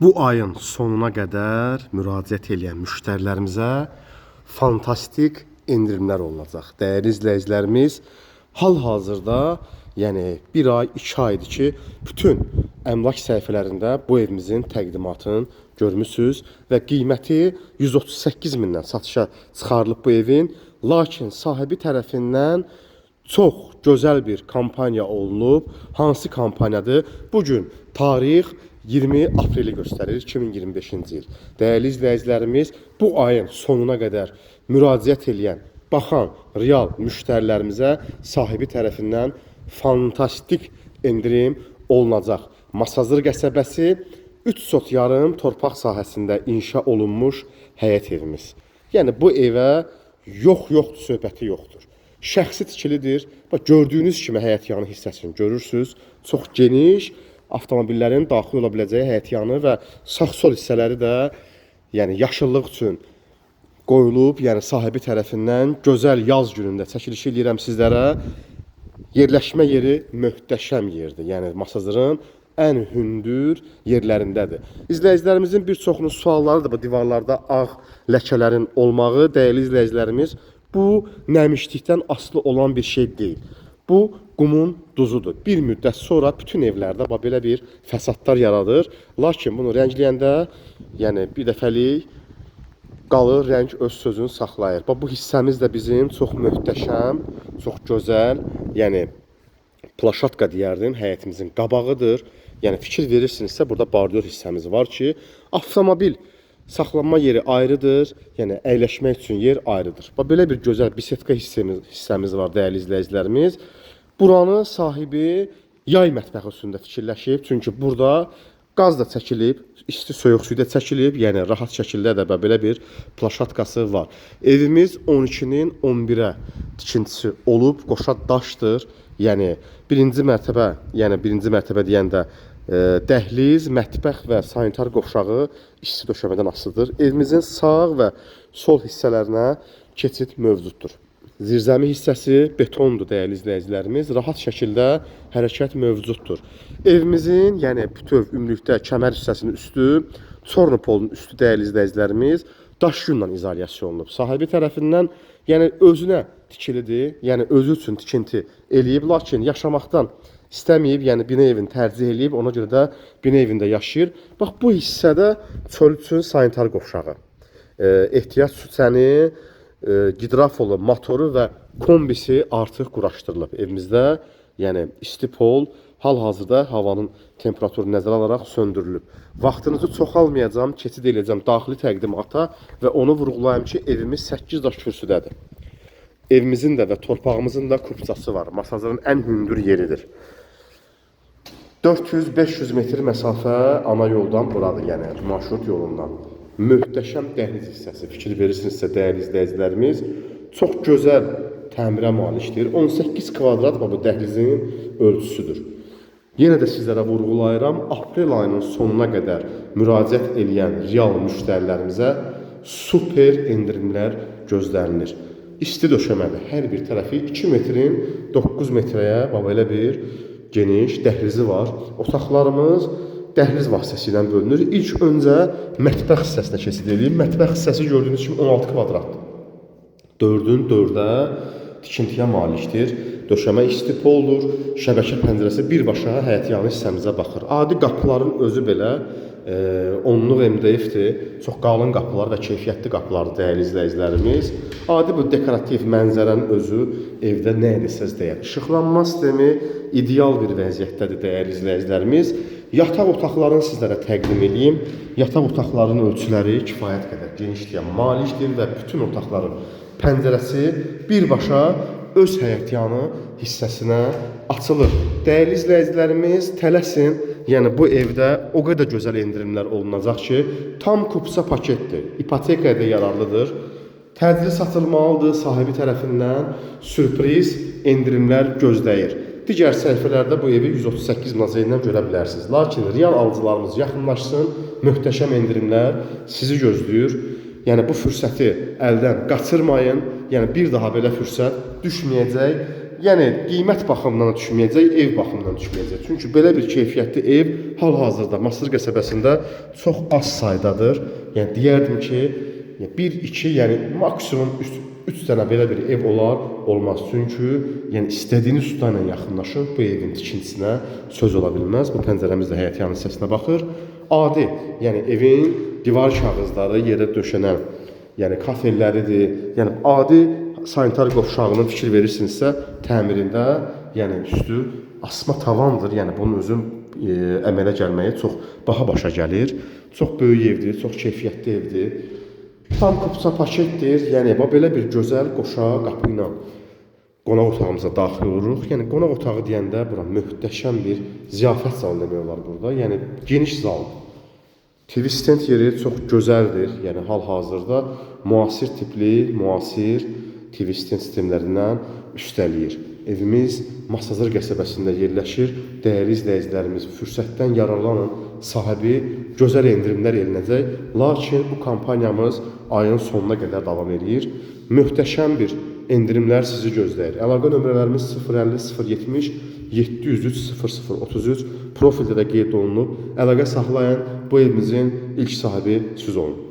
Bu ayın sonuna qədər müraciət edən müştərilərimizə fantastik endirimlər olacaq. Dəyərli izləyicilərimiz, hal-hazırda, yəni bir ay, 2 aydır ki, bütün əmlak səhifələrində bu evimizin təqdimatını görmüsünüz və qiyməti 138 mindən satışa çıxarılıb bu evin, lakin sahibi tərəfindən çox gözəl bir kampaniya olunub. Hansı kampaniyadır? Bugün tarix 20 apreli göstərir, 2025-ci il. Dəyərli izləyicilərimiz, bu ayın sonuna qədər müraciət edən, baxan real müştərilərimizə sahibi tərəfindən fantastik endirim olunacaq. Masazır qəsəbəsi 3 sot yarım torpaq sahəsində inşa olunmuş həyət evimiz. Yəni bu evə yoxdur, söhbəti yoxdur. Şəxsi tikilidir. Bax, gördüyünüz kimi həyətyanı hissəsini görürsünüz. Çox geniş, avtomobillərin daxil ola biləcəyi həyətyanı və sağ-sol hissələri də yəni yaşıllıq üçün qoyulub, yəni sahibi tərəfindən gözəl yaz günündə çəkiliş edirəm sizlərə. Yerləşmə yeri möhtəşəm yerdir. Yəni Masazırın ən hündür yerlərindədir. İzləyicilərimizin bir çoxunun sualları da bu divarlarda ağ ləkələrin olmağı. Dəyərli izləyicilərimiz, bu nəmişlikdən asılı olan bir şey deyil. Bu qumun duzudur. Bir müddət sonra bütün evlərdə belə bir fəsadlar yaradır. Lakin bunu rəngləyəndə, yəni bir dəfəlik qalır, rəng öz sözünü saxlayır. Bu hissəmiz də bizim çox möhtəşəm, çox gözəl, yəni plaşatka deyərdim, həyətimizin qabağıdır. Yəni fikir verirsinizsə, burada bardyor hissəmiz var ki, avtomobil saxlanma yeri ayrıdır, yəni əyləşmək üçün yer ayrıdır. Belə bir gözəl bisetka hissəmiz var, dəyərli izləyicilərimiz. Buranı sahibi yay mətbəxi üstündə fikirləşib, çünki burada qaz da çəkilib, isti soyuq suyu da çəkilib, yəni rahat şəkildə də belə bir plaşatkası var. Evimiz 12-nin 11-ə tikintisi olub, qoşa daşdır. Yəni birinci mərtəbə deyəndə dəhliz, mətbəx və sanitar qovşağı isti döşəmədən asılıdır. Evimizin sağ və sol hissələrinə keçid mövcuddur. Zirzəmi hissəsi betondur, dəyərli izləyicilərimiz. Rahat şəkildə hərəkət mövcuddur. Evimizin, yəni bütöv ümumlükdə kəmər hissəsinin üstü, çornopolun üstü, dəyərli izləyicilərimiz, daş yunla izolyasiya olunub. Sahibi tərəfindən, yəni özünə tikilidir, yəni özü üçün tikinti eləyib, lakin yaşamaqdan istəməyib, yəni bina evini tərcih eləyib, ona görə də bina evində yaşayır. Bax, bu hissədə çöl üçün sanitar qovşağı, ehtiyac süsəni, gidrafolu, motoru və kombisi artıq quraşdırılıb evimizdə. Yəni isti pol hal-hazırda havanın temperaturu nəzərə alaraq söndürülüb. Vaxtınızı çox almayacağım, keçid edəcəm daxili təqdimata və onu vurğulayım ki, evimiz 8 daş kürsüdədir. Evimizin də və torpağımızın da kupçası var. Masazırın ən hündür yeridir. 400-500 metr məsafə ana yoldan buradır, yəni marşrut yolundan. Möhtəşəm dəhliz hissəsi. Fikir verirsinizsə, dəyərli izləyicilərimiz, çox gözəl təmirə malikdir. 18 kvadrat bu dəhlizin ölçüsüdür. Yenə də sizlərə vurğulayıram, aprel ayının sonuna qədər müraciət edən real müştərilərimizə super endirimlər gözlənilir. İsti döşəməli, hər bir tərəfi 2 metrin 9 metrəyə belə bir geniş dəhlizi var. Otaqlarımız dəhliz vasitəsilə bölünür. İlk öncə mətbəx hissəsinə keçid edeyim. Mətbəx hissəsi gördüyünüz kimi 16 kvadratdır. 4-ün 4-ə tikintiyə malikdir. Döşəmə isti poldur. Şəbəkə pəncərəsi birbaşa həyətyanı hissəmizə baxır. Adi qapıların özü belə onluq MDF-dir. Çox qalın qapılar və keyfiyyətli qapılardır, dəyərli izləyicilərimiz. Adi bu dekorativ mənzərənin özü evdə nə edirsəz deyər. İşıqlanma sistemi ideal bir vəziyyətdədir, dəyərli izləyicilərimiz. Yataq otaqlarını sizlərə təqdim edeyim. Yataq otaqlarının ölçüləri kifayət qədər genişliyə malikdir və bütün otaqların pəncərəsi birbaşa öz həyətyanı hissəsinə açılır. Dəyərli izləyicilərimiz, tələsin, yəni bu evdə o qədər gözəl endirimlər olunacaq ki, tam kupça paketdir, ipotekaya da yararlıdır. Təcili satılmalıdır, sahibi tərəfindən sürpriz endirimlər gözləyir. Digər səhifələrdə bu evi 138 münasibətindən görə bilərsiniz. Lakin real alıcılarımız yaxınlaşsın, möhtəşəm endirimlər sizi gözləyir. Yəni bu fürsəti əldən qaçırmayın. Yəni bir daha belə fürsət düşməyəcək. yəni qiymət baxımından düşməyəcək, ev baxımından düşməyəcək. Çünki belə bir keyfiyyətli ev hal-hazırda Masazır qəsəbəsində çox az saydadır. Yəni deyərdim ki, 1-2, yəni maksimum 3 dənə belə bir ev olar, olmaz. Çünki yəni istədiyiniz usta ilə yaxınlaşın, bu evin tikintisinə söz ola bilməz. Bu pəncərəmiz də həyət yanı hissəsinə baxır. Adi, yəni evin divar kağızları, yerə döşənən, yəni kafelləridir. Yəni adi sanitar qovşağının fikir verirsinizsə, təmirində, yəni üstü asma tavandır. Yəni bunun özü əmələ gəlməyə çox baha başa gəlir. Çox böyük evdir, çox keyfiyyətli evdir. Tam kupça paketdir. Yəni belə bir gözəl qoşa qapı ilə qonaq otağımıza daxil oluruq. Yəni qonaq otağı deyəndə bura möhtəşəm bir ziyafət zalı demək olar burada. Yəni geniş zaldır. TV stand yeri çox gözəldir. Yəni hal-hazırda müasir tipli, müasir TV stand sistemlərindən üstələyir. Evimiz Masazır qəsəbəsində yerləşir. Dəyərli izləyicilərimiz, fürsətdən yararlanın. Sahibi gözəl endirimlər elinəcək. Lakin bu kampaniyamız ayın sonuna qədər davam edir. Möhtəşəm bir endirimlər sizi gözləyir. Əlaqə nömrələrimiz 050 070 703 0033 profildə də qeyd olunub. Əlaqə saxlayın, bu evimizin ilk sahibi siz olun.